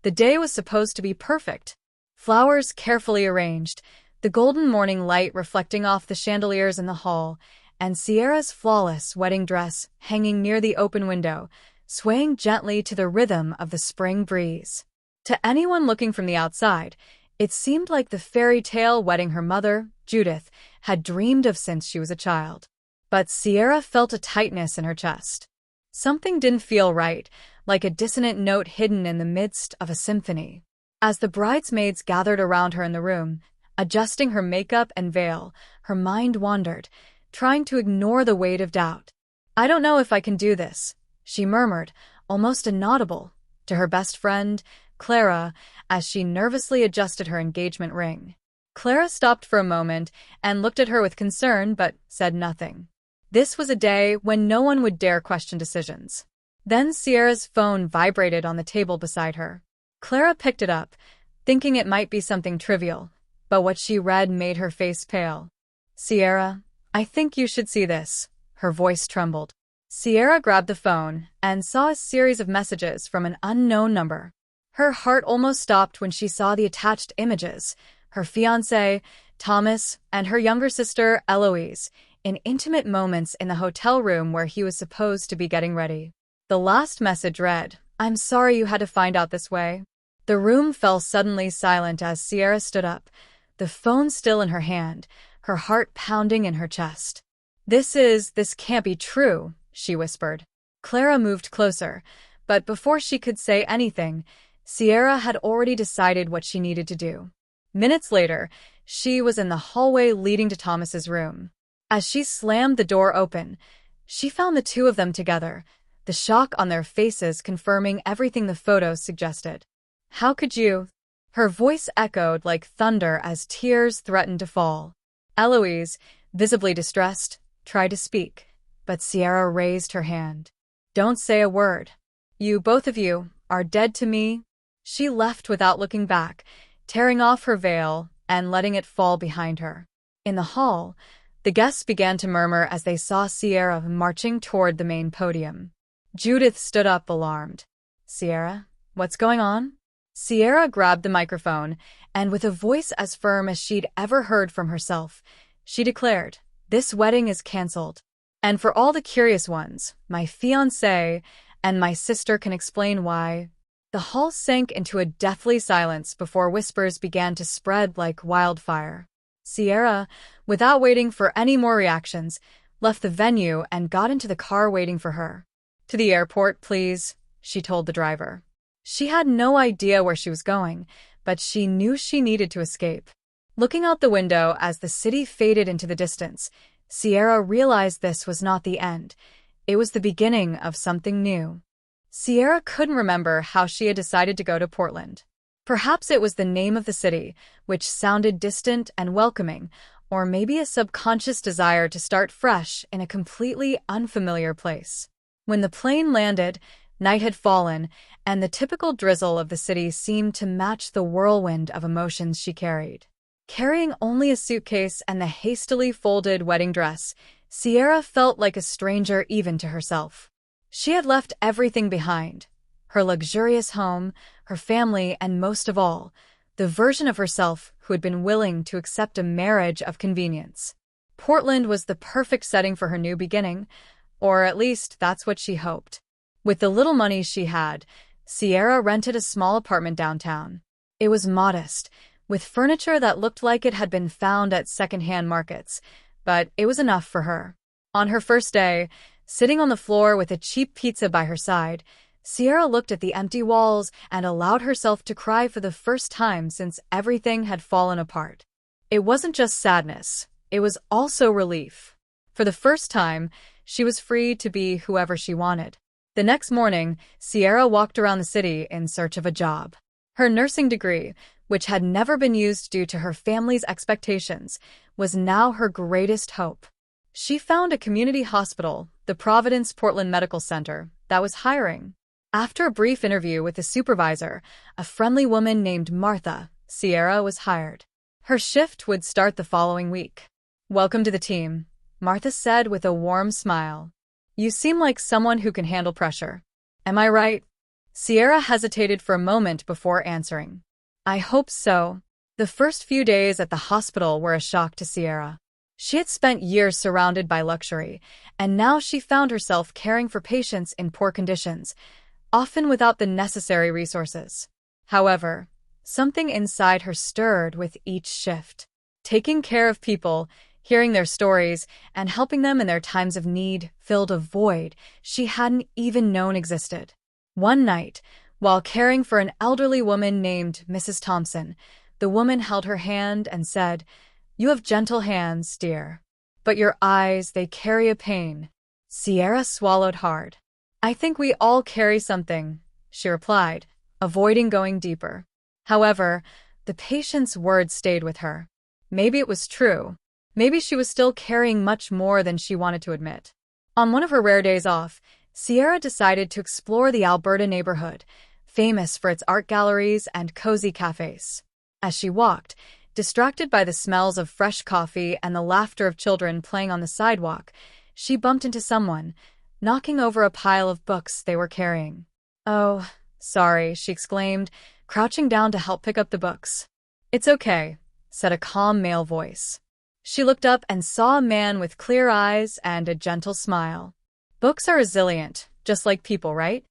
The day was supposed to be perfect. Flowers carefully arranged, the golden morning light reflecting off the chandeliers in the hall, and Sierra's flawless wedding dress hanging near the open window, swaying gently to the rhythm of the spring breeze. To anyone looking from the outside, it seemed like the fairy tale wedding her mother, Judith, had dreamed of since she was a child. But Sierra felt a tightness in her chest. Something didn't feel right, like a dissonant note hidden in the midst of a symphony. As the bridesmaids gathered around her in the room, adjusting her makeup and veil, her mind wandered, trying to ignore the weight of doubt. "I don't know if I can do this," she murmured, almost inaudible, to her best friend, Clara, as she nervously adjusted her engagement ring. Clara stopped for a moment and looked at her with concern but said nothing. This was a day when no one would dare question decisions. Then Sierra's phone vibrated on the table beside her. Clara picked it up, thinking it might be something trivial, but what she read made her face pale. "Sierra, I think you should see this." Her voice trembled. Sierra grabbed the phone and saw a series of messages from an unknown number. Her heart almost stopped when she saw the attached images: her fiancé, Thomas, and her younger sister, Eloise, in intimate moments in the hotel room where he was supposed to be getting ready. The last message read, "I'm sorry you had to find out this way." The room fell suddenly silent as Sierra stood up, the phone still in her hand, her heart pounding in her chest. This can't be true," she whispered. Clara moved closer, but before she could say anything, Sierra had already decided what she needed to do. Minutes later, she was in the hallway leading to Thomas's room. As she slammed the door open, she found the two of them together, the shock on their faces confirming everything the photos suggested. "How could you?" Her voice echoed like thunder as tears threatened to fall. Eloise, visibly distressed, tried to speak, but Sierra raised her hand. "Don't say a word. You, both of you, are dead to me." She left without looking back, tearing off her veil and letting it fall behind her. In the hall, the guests began to murmur as they saw Sierra marching toward the main podium. Judith stood up, alarmed. "Sierra, what's going on?" Sierra grabbed the microphone, and with a voice as firm as she'd ever heard from herself, she declared, "This wedding is cancelled. And for all the curious ones, my fiancé and my sister can explain why." The hall sank into a deathly silence before whispers began to spread like wildfire. Sierra, without waiting for any more reactions, left the venue and got into the car waiting for her. "To the airport, please," she told the driver. She had no idea where she was going, but she knew she needed to escape. Looking out the window as the city faded into the distance, Sierra realized this was not the end. It was the beginning of something new. Sierra couldn't remember how she had decided to go to Portland. Perhaps it was the name of the city, which sounded distant and welcoming, or maybe a subconscious desire to start fresh in a completely unfamiliar place. When the plane landed, night had fallen, and the typical drizzle of the city seemed to match the whirlwind of emotions she carried. Carrying only a suitcase and the hastily folded wedding dress, Sierra felt like a stranger even to herself. She had left everything behind: her luxurious home, her family, and most of all, the version of herself who had been willing to accept a marriage of convenience. Portland was the perfect setting for her new beginning, or at least that's what she hoped. With the little money she had, Sierra rented a small apartment downtown. It was modest, with furniture that looked like it had been found at second-hand markets, but it was enough for her. On her first day, sitting on the floor with a cheap pizza by her side, Sierra looked at the empty walls and allowed herself to cry for the first time since everything had fallen apart. It wasn't just sadness, it was also relief. For the first time, she was free to be whoever she wanted. The next morning, Sierra walked around the city in search of a job. Her nursing degree, which had never been used due to her family's expectations, was now her greatest hope. She found a community hospital, the Providence Portland Medical Center, that was hiring. After a brief interview with the supervisor, a friendly woman named Martha, Sierra was hired. Her shift would start the following week. "Welcome to the team," Martha said with a warm smile. "You seem like someone who can handle pressure. Am I right?" Sierra hesitated for a moment before answering. I hope so. The first few days at the hospital were a shock to Sierra. She had spent years surrounded by luxury, and now she found herself caring for patients in poor conditions, often without the necessary resources. However, something inside her stirred with each shift. Taking care of people, hearing their stories, and helping them in their times of need filled a void she hadn't even known existed. One night, while caring for an elderly woman named Mrs. Thompson, the woman held her hand and said, "You have gentle hands, dear. But your eyes, they carry a pain." Sierra swallowed hard. "I think we all carry something," she replied, avoiding going deeper. However, the patient's words stayed with her. Maybe it was true. Maybe she was still carrying much more than she wanted to admit. On one of her rare days off, Sierra decided to explore the Alberta neighborhood, famous for its art galleries and cozy cafes. As she walked, distracted by the smells of fresh coffee and the laughter of children playing on the sidewalk, she bumped into someone, knocking over a pile of books they were carrying. "Oh, sorry," she exclaimed, crouching down to help pick up the books. "It's okay," said a calm male voice. She looked up and saw a man with clear eyes and a gentle smile. "Books are resilient, just like people, right?"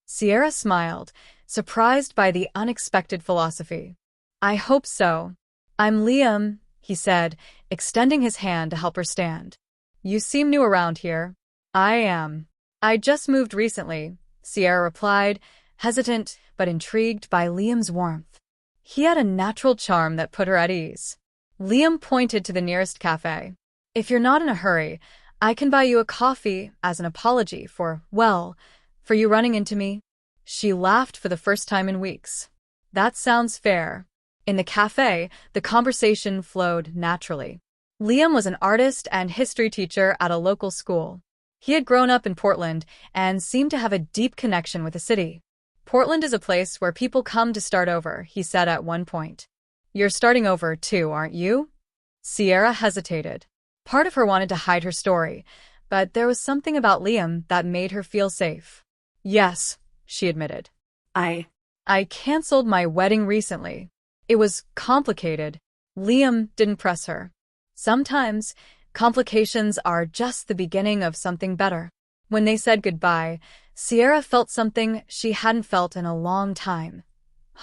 Sierra smiled, surprised by the unexpected philosophy. "I hope so. I'm Liam," he said, extending his hand to help her stand. "You seem new around here." "I am. I just moved recently," Sierra replied, hesitant but intrigued by Liam's warmth. He had a natural charm that put her at ease. Liam pointed to the nearest cafe. "If you're not in a hurry, I can buy you a coffee as an apology for you running into me." She laughed for the first time in weeks. "That sounds fair." In the cafe, the conversation flowed naturally. Liam was an artist and history teacher at a local school. He had grown up in Portland and seemed to have a deep connection with the city. "Portland is a place where people come to start over," he said at one point. "You're starting over too, aren't you?" Sierra hesitated. Part of her wanted to hide her story, but there was something about Liam that made her feel safe. "Yes," she admitted. I canceled my wedding recently. It was complicated." Liam didn't press her. Sometimes, complications are just the beginning of something better. When they said goodbye, Sierra felt something she hadn't felt in a long time.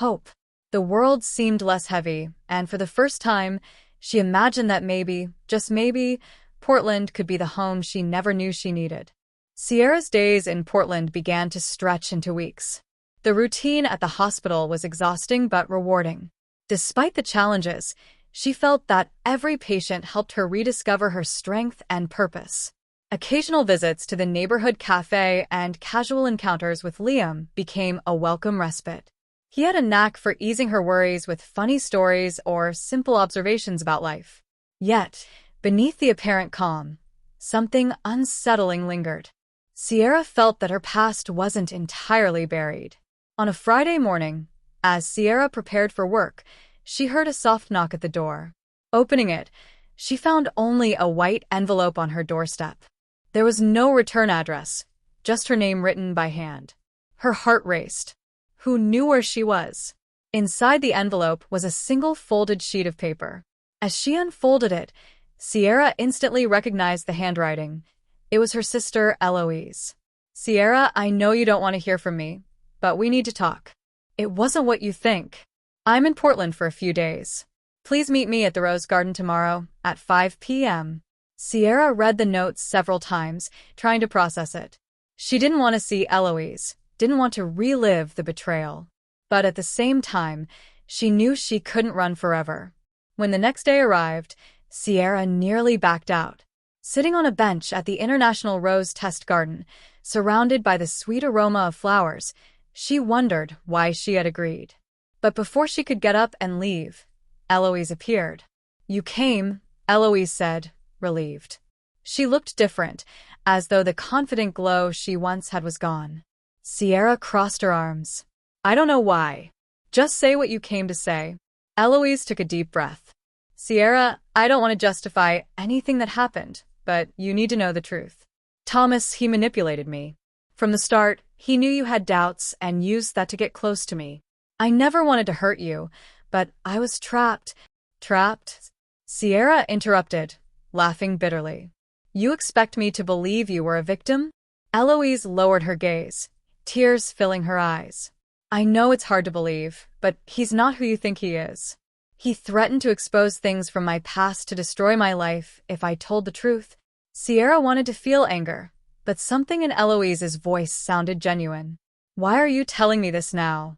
Hope. The world seemed less heavy, and for the first time, she imagined that maybe, just maybe, Portland could be the home she never knew she needed. Sierra's days in Portland began to stretch into weeks. The routine at the hospital was exhausting but rewarding. Despite the challenges, she felt that every patient helped her rediscover her strength and purpose. Occasional visits to the neighborhood cafe and casual encounters with Liam became a welcome respite. He had a knack for easing her worries with funny stories or simple observations about life. Yet, beneath the apparent calm, something unsettling lingered. Sierra felt that her past wasn't entirely buried. On a Friday morning, as Sierra prepared for work, she heard a soft knock at the door. Opening it, she found only a white envelope on her doorstep. There was no return address, just her name written by hand. Her heart raced. Who knew where she was? Inside the envelope was a single folded sheet of paper. As she unfolded it, Sierra instantly recognized the handwriting. It was her sister, Eloise. "Sierra, I know you don't want to hear from me, but we need to talk. It wasn't what you think. I'm in Portland for a few days. Please meet me at the Rose Garden tomorrow at 5 p.m. Sierra read the note several times, trying to process it. She didn't want to see Eloise, didn't want to relive the betrayal. But at the same time, she knew she couldn't run forever. When the next day arrived, Sierra nearly backed out. Sitting on a bench at the International Rose Test Garden, surrounded by the sweet aroma of flowers, she wondered why she had agreed. But before she could get up and leave, Eloise appeared. "You came," Eloise said, relieved. She looked different, as though the confident glow she once had was gone. Sierra crossed her arms. "I don't know why. Just say what you came to say." Eloise took a deep breath. "Sierra, I don't want to justify anything that happened, but you need to know the truth. Thomas, he manipulated me. From the start, He knew you had doubts and used that to get close to me. I never wanted to hurt you, but I was trapped. Trapped? Sierra interrupted, laughing bitterly. You expect me to believe you were a victim? Eloise lowered her gaze, tears filling her eyes. I know it's hard to believe, but he's not who you think he is. He threatened to expose things from my past to destroy my life if I told the truth. Sierra wanted to feel anger, but something in Eloise's voice sounded genuine. Why are you telling me this now?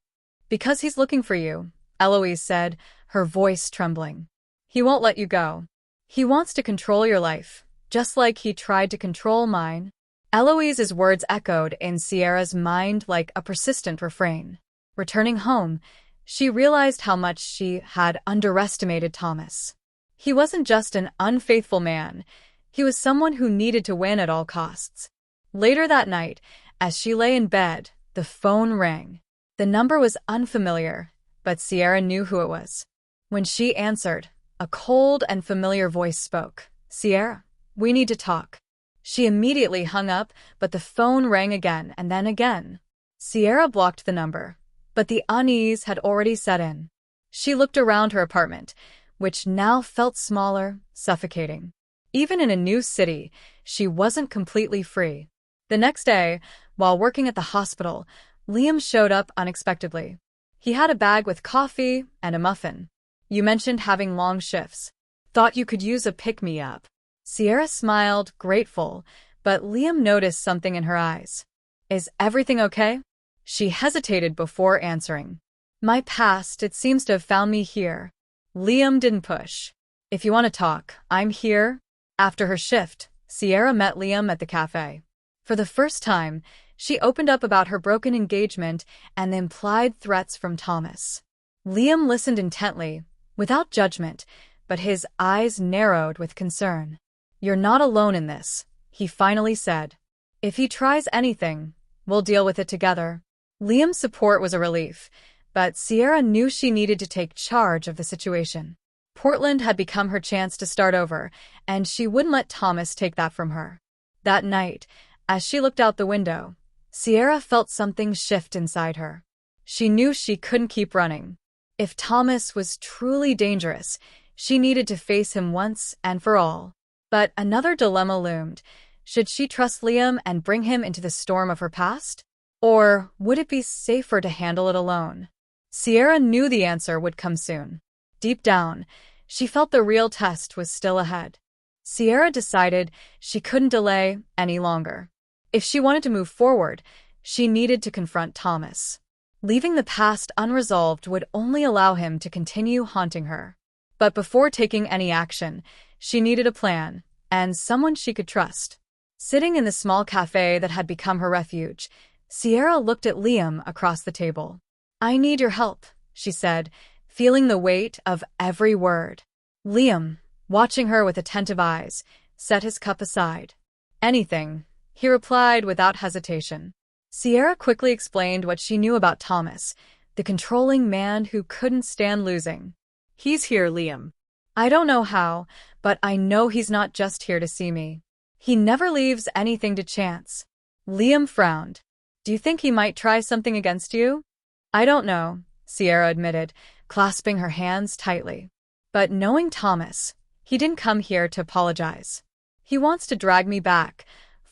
Because he's looking for you, Eloise said, her voice trembling. He won't let you go. He wants to control your life, just like he tried to control mine. Eloise's words echoed in Sierra's mind like a persistent refrain. Returning home, she realized how much she had underestimated Thomas. He wasn't just an unfaithful man, he was someone who needed to win at all costs. Later that night, as she lay in bed, the phone rang. The number was unfamiliar, but Sierra knew who it was. When she answered, a cold and familiar voice spoke. Sierra, we need to talk. She immediately hung up, but the phone rang again and then again. Sierra blocked the number, but the unease had already set in. She looked around her apartment, which now felt smaller, suffocating. Even in a new city, she wasn't completely free. The next day, while working at the hospital, Liam showed up unexpectedly. He had a bag with coffee and a muffin. You mentioned having long shifts. Thought you could use a pick-me-up. Sierra smiled, grateful, but Liam noticed something in her eyes. Is everything okay? She hesitated before answering. My past, it seems to have found me here. Liam didn't push. If you want to talk, I'm here. After her shift, Sierra met Liam at the cafe. For the first time, she opened up about her broken engagement and the implied threats from Thomas. Liam listened intently, without judgment, but his eyes narrowed with concern. You're not alone in this, he finally said. If he tries anything, we'll deal with it together. Liam's support was a relief, but Sierra knew she needed to take charge of the situation. Portland had become her chance to start over, and she wouldn't let Thomas take that from her. That night, as she looked out the window, Sierra felt something shift inside her. She knew she couldn't keep running. If Thomas was truly dangerous, she needed to face him once and for all. But another dilemma loomed. Should she trust Liam and bring him into the storm of her past? Or would it be safer to handle it alone? Sierra knew the answer would come soon. Deep down, she felt the real test was still ahead. Sierra decided she couldn't delay any longer. If she wanted to move forward, she needed to confront Thomas. Leaving the past unresolved would only allow him to continue haunting her. But before taking any action, she needed a plan, and someone she could trust. Sitting in the small cafe that had become her refuge, Sierra looked at Liam across the table. I need your help, she said, feeling the weight of every word. Liam, watching her with attentive eyes, set his cup aside. Anything, he replied without hesitation. Sierra quickly explained what she knew about Thomas, the controlling man who couldn't stand losing. He's here, Liam. I don't know how, but I know he's not just here to see me. He never leaves anything to chance. Liam frowned. Do you think he might try something against you? I don't know, Sierra admitted, clasping her hands tightly. But knowing Thomas, he didn't come here to apologize. He wants to drag me back,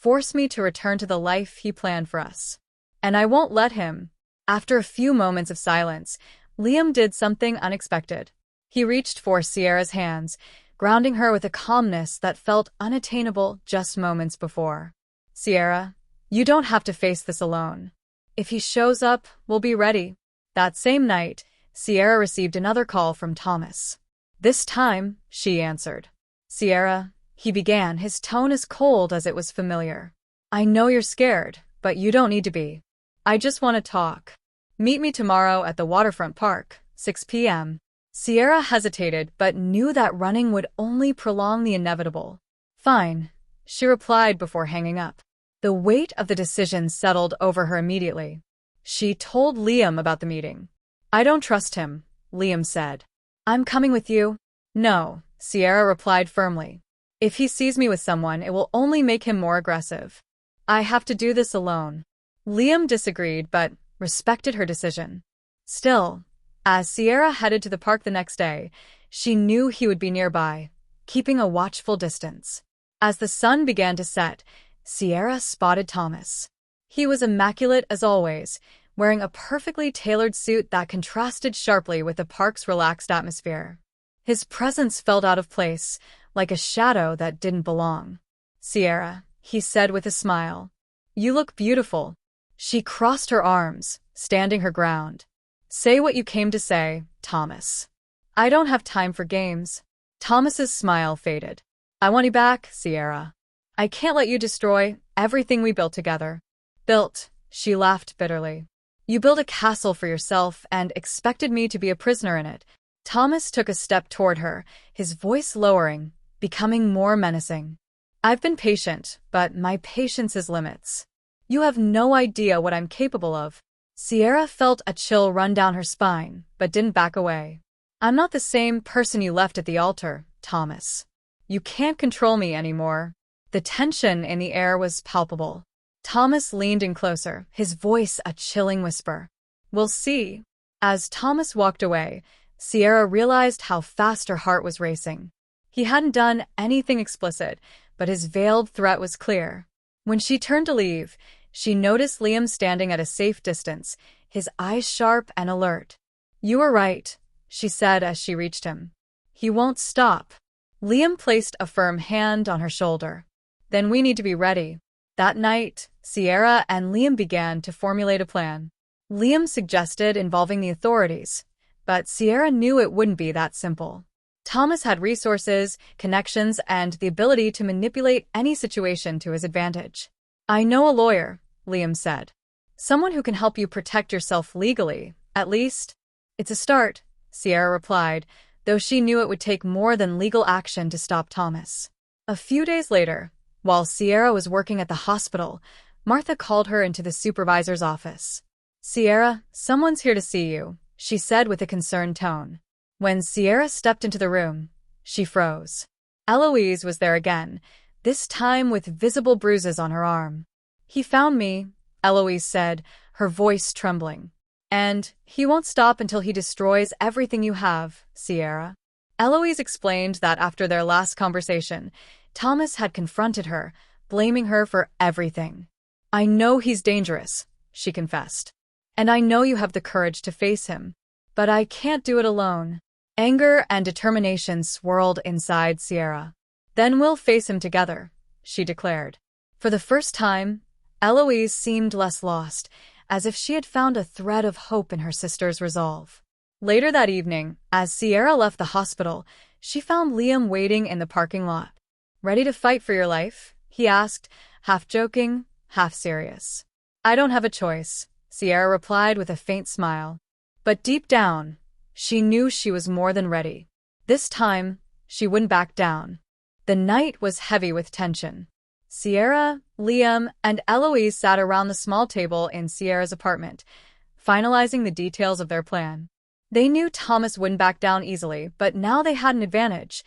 force me to return to the life he planned for us. And I won't let him. After a few moments of silence, Liam did something unexpected. He reached for Sierra's hands, grounding her with a calmness that felt unattainable just moments before. Sierra, you don't have to face this alone. If he shows up, we'll be ready. That same night, Sierra received another call from Thomas. This time, she answered. Sierra, he began, his tone as cold as it was familiar. I know you're scared, but you don't need to be. I just want to talk. Meet me tomorrow at the waterfront park, 6 p.m. Sierra hesitated but knew that running would only prolong the inevitable. Fine, she replied before hanging up. The weight of the decision settled over her immediately. She told Liam about the meeting. I don't trust him, Liam said. I'm coming with you. No, Sierra replied firmly. If he sees me with someone, it will only make him more aggressive. I have to do this alone. Liam disagreed but respected her decision. Still, as Sierra headed to the park the next day, she knew he would be nearby, keeping a watchful distance. As the sun began to set, Sierra spotted Thomas. He was immaculate as always, wearing a perfectly tailored suit that contrasted sharply with the park's relaxed atmosphere. His presence felt out of place, like a shadow that didn't belong. "Sierra," he said with a smile. "You look beautiful." She crossed her arms, standing her ground. "Say what you came to say, Thomas." "I don't have time for games." Thomas's smile faded. "I want you back, Sierra. I can't let you destroy everything we built together." "Built," she laughed bitterly. "You built a castle for yourself and expected me to be a prisoner in it." Thomas took a step toward her, his voice lowering, becoming more menacing. "I've been patient, but my patience has limits. You have no idea what I'm capable of." Sierra felt a chill run down her spine, but didn't back away. "I'm not the same person you left at the altar, Thomas. You can't control me anymore." The tension in the air was palpable. Thomas leaned in closer, his voice a chilling whisper. "We'll see." As Thomas walked away, Sierra realized how fast her heart was racing. He hadn't done anything explicit, but his veiled threat was clear. When she turned to leave, she noticed Liam standing at a safe distance, his eyes sharp and alert. "You were right," she said as she reached him. "He won't stop." Liam placed a firm hand on her shoulder. "Then we need to be ready." That night, Sierra and Liam began to formulate a plan. Liam suggested involving the authorities, but Sierra knew it wouldn't be that simple. Thomas had resources, connections, and the ability to manipulate any situation to his advantage. "I know a lawyer," Liam said. "Someone who can help you protect yourself legally, at least." "It's a start," Sierra replied, though she knew it would take more than legal action to stop Thomas. A few days later, while Sierra was working at the hospital, Martha called her into the supervisor's office. "Sierra, someone's here to see you," she said with a concerned tone. When Sierra stepped into the room, she froze. Eloise was there again, this time with visible bruises on her arm. "He found me," Eloise said, her voice trembling. "And he won't stop until he destroys everything you have, Sierra." Eloise explained that after their last conversation, Thomas had confronted her, blaming her for everything. "I know he's dangerous," she confessed. "And I know you have the courage to face him. But I can't do it alone." Anger and determination swirled inside Sierra. "Then we'll face him together," she declared. For the first time, Eloise seemed less lost, as if she had found a thread of hope in her sister's resolve. Later that evening, as Sierra left the hospital, she found Liam waiting in the parking lot. "Ready to fight for your life?" he asked, half joking, half serious. "I don't have a choice," Sierra replied with a faint smile. But deep down, she knew she was more than ready. This time, she wouldn't back down. The night was heavy with tension. Sierra, Liam, and Eloise sat around the small table in Sierra's apartment, finalizing the details of their plan. They knew Thomas wouldn't back down easily, but now they had an advantage: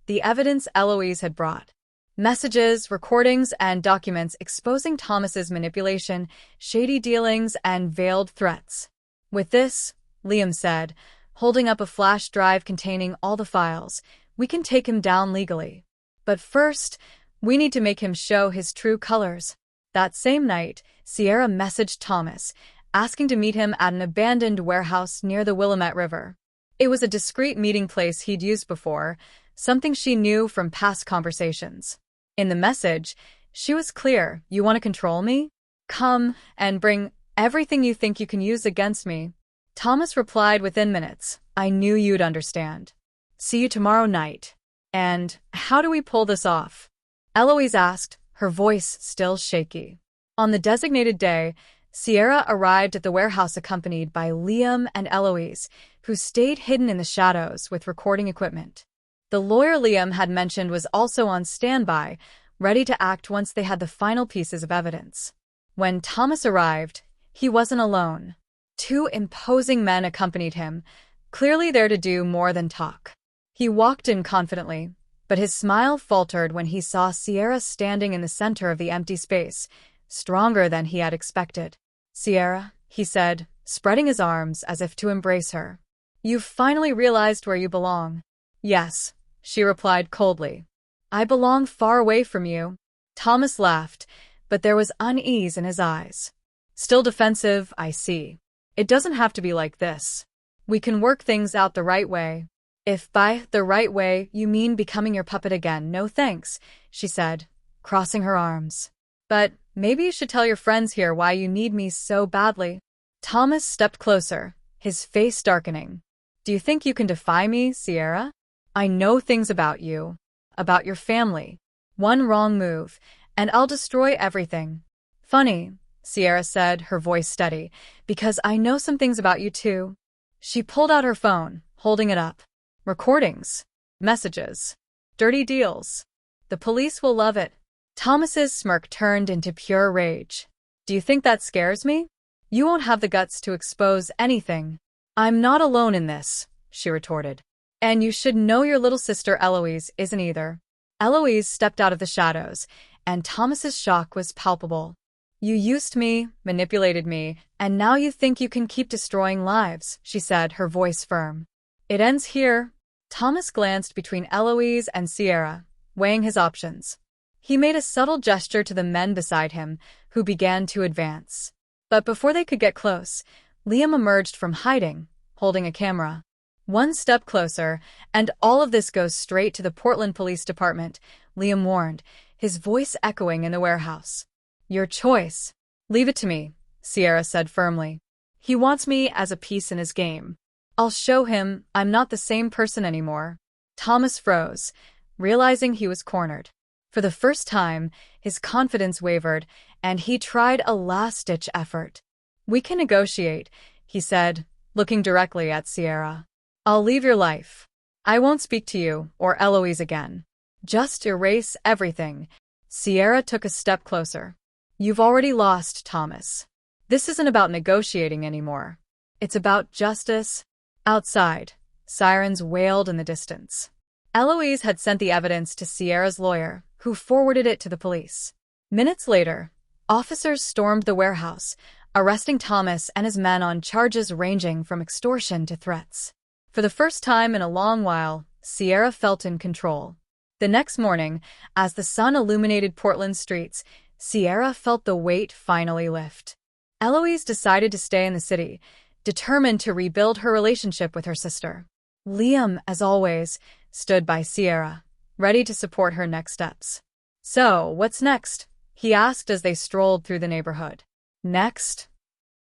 the evidence Eloise had brought. Messages, recordings, and documents exposing Thomas's manipulation, shady dealings, and veiled threats. "With this," Liam said, holding up a flash drive containing all the files, "we can take him down legally. But first, we need to make him show his true colors." That same night, Sierra messaged Thomas, asking to meet him at an abandoned warehouse near the Willamette River. It was a discreet meeting place he'd used before, something she knew from past conversations. In the message, she was clear: "You want to control me? Come and bring everything you think you can use against me." Thomas replied within minutes, "I knew you'd understand. See you tomorrow night." "And how do we pull this off?" Eloise asked, her voice still shaky. On the designated day, Sierra arrived at the warehouse accompanied by Liam and Eloise, who stayed hidden in the shadows with recording equipment. The lawyer Liam had mentioned was also on standby, ready to act once they had the final pieces of evidence. When Thomas arrived, he wasn't alone. 2 imposing men accompanied him, clearly there to do more than talk. He walked in confidently, but his smile faltered when he saw Sierra standing in the center of the empty space, stronger than he had expected. Sierra, he said, spreading his arms as if to embrace her. You've finally realized where you belong. Yes, she replied coldly. I belong far away from you. Thomas laughed, but there was unease in his eyes. Still defensive, I see. It doesn't have to be like this. We can work things out the right way. If by the right way you mean becoming your puppet again, no thanks, she said, crossing her arms. But maybe you should tell your friends here why you need me so badly. Thomas stepped closer, his face darkening. Do you think you can defy me, Sierra? I know things about you, about your family. One wrong move, and I'll destroy everything. Funny, Sierra said, her voice steady, because I know some things about you too. She pulled out her phone, holding it up. Recordings, messages, dirty deals. The police will love it. Thomas's smirk turned into pure rage. Do you think that scares me? You won't have the guts to expose anything. I'm not alone in this, she retorted. And you should know your little sister Eloise isn't either. Eloise stepped out of the shadows, and Thomas's shock was palpable. You used me, manipulated me, and now you think you can keep destroying lives, she said, her voice firm. It ends here. Thomas glanced between Eloise and Sierra, weighing his options. He made a subtle gesture to the men beside him, who began to advance. But before they could get close, Liam emerged from hiding, holding a camera. One step closer, and all of this goes straight to the Portland Police Department, Liam warned, his voice echoing in the warehouse. Your choice. Leave it to me, Sierra said firmly. He wants me as a piece in his game. I'll show him I'm not the same person anymore. Thomas froze, realizing he was cornered. For the first time, his confidence wavered, and he tried a last-ditch effort. We can negotiate, he said, looking directly at Sierra. I'll leave your life. I won't speak to you or Eloise again. Just erase everything. Sierra took a step closer. You've already lost, Thomas. This isn't about negotiating anymore. It's about justice. Outside, sirens wailed in the distance. Eloise had sent the evidence to Sierra's lawyer, who forwarded it to the police. Minutes later, officers stormed the warehouse, arresting Thomas and his men on charges ranging from extortion to threats. For the first time in a long while, Sierra felt in control. The next morning, as the sun illuminated Portland's streets, Sierra felt the weight finally lift. Eloise decided to stay in the city, determined to rebuild her relationship with her sister. Liam, as always, stood by Sierra, ready to support her next steps. So, what's next? He asked as they strolled through the neighborhood. Next?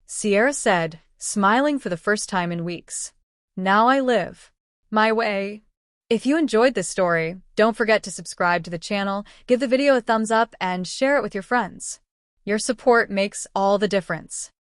Sierra said, smiling for the first time in weeks. Now I live my way. If you enjoyed this story, don't forget to subscribe to the channel, give the video a thumbs up, and share it with your friends. Your support makes all the difference.